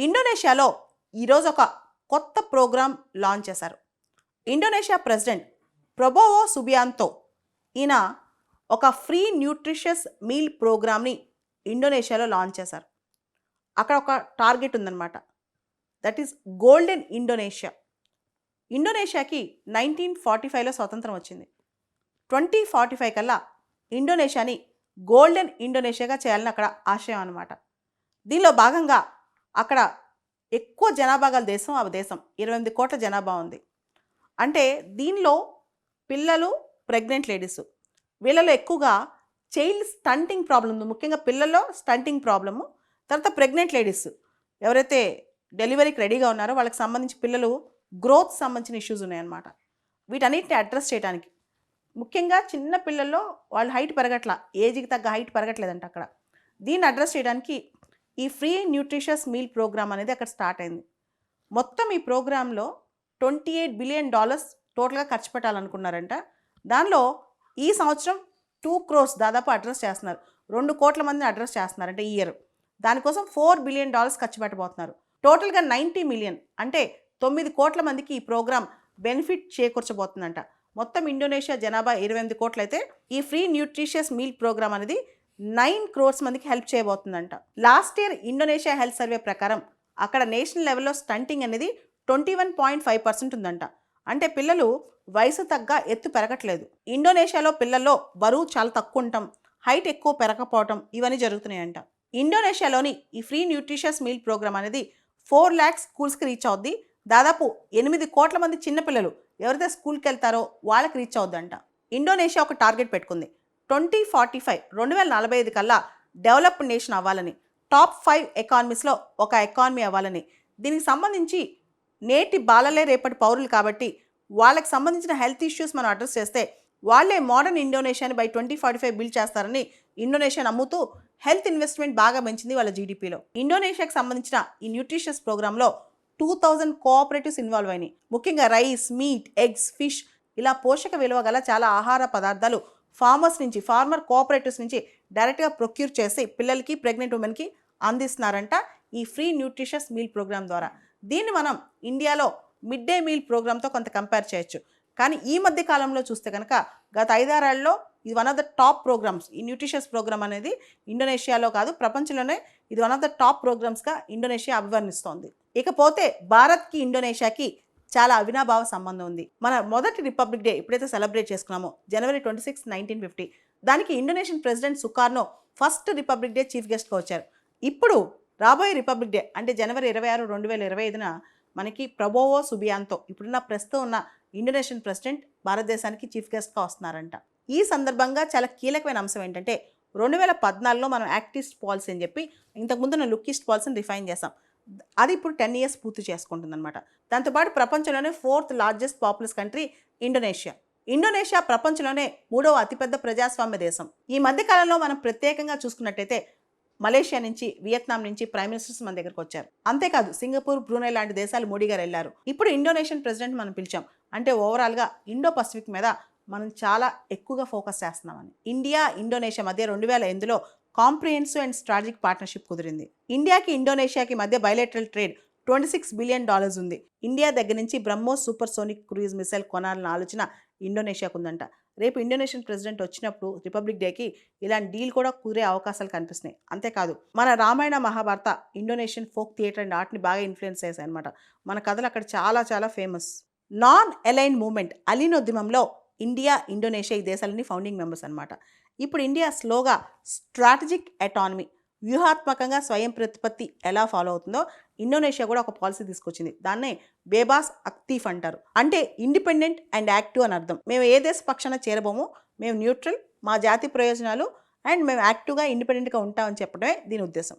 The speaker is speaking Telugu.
ఇండోనేషియాలో ఈరోజు ఒక కొత్త ప్రోగ్రాం లాంచ్ చేశారు. ఇండోనేషియా ప్రెసిడెంట్ ప్రబోవో సుబియాంతో ఈయన ఒక ఫ్రీ న్యూట్రిషియస్ మీల్ ప్రోగ్రామ్ని ఇండోనేషియాలో లాంచ్ చేశారు. అక్కడ ఒక టార్గెట్ ఉందన్నమాట. That is golden Indonesia. ఇండోనేషియాకి 1945లో స్వతంత్రం వచ్చింది. 2045 కల్లా ఇండోనేషియాని గోల్డెన్ ఇండోనేషియాగా చేయాలని అక్కడ ఆశయం అన్నమాట. దీనిలో భాగంగా అక్కడ ఎక్కువ జనాభా గల దేశం ఆ దేశం. 28 కోట్ల జనాభా ఉంది. అంటే దీనిలో పిల్లలు, ప్రెగ్నెంట్ లేడీస్, వీళ్ళలో ఎక్కువగా చైల్డ్ స్టంటింగ్ ప్రాబ్లం ఉంది. ముఖ్యంగా పిల్లల్లో స్టంటింగ్ ప్రాబ్లము, తర్వాత ప్రెగ్నెంట్ లేడీస్ ఎవరైతే డెలివరీకి రెడీగా ఉన్నారో వాళ్ళకి సంబంధించి పిల్లలు గ్రోత్ సంబంధించిన ఇష్యూస్ ఉన్నాయన్నమాట. వీటన్నిటిని అడ్రస్ చేయడానికి, ముఖ్యంగా చిన్న పిల్లల్లో వాళ్ళ హైట్ పెరగట్ల, ఏజ్కి తగ్గ హైట్ పెరగట్లేదంట అక్కడ. దీన్ని అడ్రస్ చేయడానికి ఈ ఫ్రీ న్యూట్రిషియస్ మీల్ ప్రోగ్రామ్ అనేది అక్కడ స్టార్ట్ అయింది. మొత్తం ఈ ప్రోగ్రాంలో $28 బిలియన్ టోటల్గా ఖర్చు పెట్టాలనుకున్నారంట. దానిలో ఈ సంవత్సరం 2 crores దాదాపు అడ్రస్ చేస్తున్నారు. 2 కోట్ల మందిని అడ్రస్ చేస్తున్నారంటే ఈ ఇయర్. దానికోసం $4 బిలియన్ ఖర్చు పెట్టబోతున్నారు. టోటల్గా 90 మిలియన్ అంటే 9 కోట్ల మందికి ఈ ప్రోగ్రాం బెనిఫిట్ చేకూర్చబోతుందంట. మొత్తం ఇండోనేషియా జనాభా 28 కోట్లు అయితే ఈ ఫ్రీ న్యూట్రిషియస్ మీల్ ప్రోగ్రామ్ అనేది 9 crores మందికి హెల్ప్ చేయబోతుందంట. Last year Indonesia health survey ప్రకారం అక్కడ నేషనల్ లెవెల్లో స్టంటింగ్ అనేది 21.5% ఉందంట. అంటే పిల్లలు వయసు తగ్గ ఎత్తు పెరగట్లేదు. ఇండోనేషియాలో పిల్లల్లో బరువు చాలా తక్కువ ఉండటం, హైట్ ఎక్కువ పెరగకపోవటం ఇవన్నీ జరుగుతున్నాయంట. ఇండోనేషియాలోని ఈ ఫ్రీ న్యూట్రిషియస్ మీల్ ప్రోగ్రామ్ అనేది 4 lakhs స్కూల్స్కి రీచ్ అవుద్ది. దాదాపు 8 కోట్ల మంది చిన్నపిల్లలు ఎవరైతే స్కూల్కి వెళ్తారో వాళ్ళకి రీచ్ అవుద్దంట. ఇండోనేషియా ఒక టార్గెట్ పెట్టుకుంది. 2045 కల్లా డెవలప్డ్ నేషన్ అవ్వాలని, టాప్ 5 ఎకానమీస్లో ఒక ఎకానమీ అవ్వాలని. దీనికి సంబంధించి నేటి బాలలే రేపటి పౌరులు కాబట్టి వాళ్ళకి సంబంధించిన హెల్త్ ఇష్యూస్ మనం అడ్రస్ చేస్తే వాళ్ళే మోడర్న్ ఇండోనేషియాని బై 2045 బిల్డ్ చేస్తారని ఇండోనేషియా నమ్ముతూ హెల్త్ ఇన్వెస్ట్మెంట్ బాగా పెంచింది వాళ్ళ జీడిపిలో. ఇండోనేషియాకి సంబంధించిన ఈ న్యూట్రిషియస్ ప్రోగ్రాంలో 2000 కోఆపరేటివ్స్ ఇన్వాల్వ్ అయినాయి. ముఖ్యంగా రైస్, మీట్, ఎగ్స్, ఫిష్ ఇలా పోషక విలువ గల చాలా ఆహార పదార్థాలు ఫార్మర్ కోఆపరేటివ్స్ నుంచి డైరెక్ట్గా ప్రొక్యూర్ చేసి పిల్లలకి, ప్రెగ్నెంట్ ఉమెన్కి అందిస్తున్నారంట ఈ ఫ్రీ న్యూట్రిషియస్ మీల్ ప్రోగ్రామ్ ద్వారా. దీన్ని మనం ఇండియాలో మిడ్ డే మీల్ ప్రోగ్రామ్తో కొంత కంపేర్ చేయొచ్చు. కానీ ఈ మధ్య కాలంలో చూస్తే కనుక గత 5-6 ఏళ్లలో ఇది one of the top programmes. ఈ న్యూట్రిషియస్ ప్రోగ్రామ్ అనేది ఇండోనేషియాలో కాదు, ప్రపంచంలోనే ఇది వన్ ఆఫ్ ద టాప్ ప్రోగ్రామ్స్గా ఇండోనేషియా అభివర్ణిస్తోంది. ఇకపోతే భారత్కి ఇండోనేషియాకి చాలా అవినాభావ సంబంధం ఉంది. మన మొదటి రిపబ్లిక్ డే ఎప్పుడైతే సెలబ్రేట్ చేసుకున్నామో January 26, 1950, దానికి Indonesian president Sukarno first republic day chief గెస్ట్గా వచ్చారు. ఇప్పుడు రాబోయే రిపబ్లిక్ డే అంటే January 26, 2025న మనకి ప్రబోవో సుబియాంతో, ఇప్పుడున్న ప్రస్తుతం ఉన్న ఇండోనేషియన్ ప్రెసిడెంట్ భారతదేశానికి చీఫ్ గెస్ట్గా వస్తున్నారంట. ఈ సందర్భంగా చాలా కీలకమైన అంశం ఏంటంటే 2014లో మనం యాక్ట్ ఈస్ట్ పాలసీ అని చెప్పి ఇంతకుముందు లుక్ ఈస్ట్ పాలసీని రిఫైన్ చేసాం. అది ఇప్పుడు 10 years పూర్తి చేసుకుంటుందన్నమాట. దాంతోపాటు ప్రపంచంలోనే 4th largest populous country Indonesia. Indonesia ప్రపంచంలోనే 3వ అతిపెద్ద ప్రజాస్వామ్య దేశం. ఈ మధ్యకాలంలో మనం ప్రత్యేకంగా చూసుకున్నట్టయితే మలేషియా నుంచి, వియత్నాం నుంచి ప్రైమ్ మినిస్టర్స్ మన దగ్గరకు వచ్చారు. అంతేకాదు సింగపూర్, బ్రూనై లాంటి దేశాలు మోడీ గారు వెళ్ళారు. ఇప్పుడు ఇండోనేషియన్ ప్రెసిడెంట్ మనం పిలిచాం. అంటే ఓవరాల్గా ఇండో పసిఫిక్ మీద మనం చాలా ఎక్కువగా ఫోకస్ చేస్తున్నామని. ఇండియా, ఇండోనేషియా మధ్య 2008లో కాంప్రిహెన్సివ్ అండ్ స్ట్రాటజిక్ పార్ట్నర్షిప్ కుదిరింది. ఇండియాకి, ఇండోనేషియాకి మధ్య బైలేటరల్ ట్రేడ్ $26 బిలియన్ ఉంది. ఇండియా దగ్గర నుంచి BrahMos supersonic cruise missile కొనాలన్న ఆలోచన ఇండోనేషియాకు ఉందంట. రేపు ఇండోనేషియన్ ప్రెసిడెంట్ వచ్చినప్పుడు రిపబ్లిక్ డేకి ఇలాంటి డీల్ కూడా కుదిరే అవకాశాలు కనిపిస్తున్నాయి. అంతేకాదు మన Ramayana, Mahabharata Indonesian folk theatre and ఆర్ట్ని బాగా ఇన్ఫ్లుయెన్స్ చేశాయి అనమాట. మన కథలు అక్కడ చాలా చాలా ఫేమస్. నాన్ అలైన్ మూవ్మెంట్ అలీనోద్యమంలో ఇండియా, ఇండోనేషియా ఈ దేశాలని ఫౌండింగ్ మెంబర్స్ అనమాట. ఇప్పుడు ఇండియా స్లోగా స్ట్రాటజిక్ అటానమీ, వ్యూహాత్మకంగా స్వయం ప్రతిపత్తి ఎలా ఫాలో అవుతుందో ఇండోనేషియా కూడా ఒక పాలసీ తీసుకొచ్చింది. దాన్నే బేబాస్ అక్తీఫ్ అంటారు. అంటే ఇండిపెండెంట్ అండ్ యాక్టివ్ అని అర్థం. మేము ఏ దేశ పక్షాన చేరబోము, మేము న్యూట్రల్, మా జాతి ప్రయోజనాలు అండ్ మేము యాక్టివ్గా, ఇండిపెండెంట్గా ఉంటామని చెప్పడమే దీని ఉద్దేశం.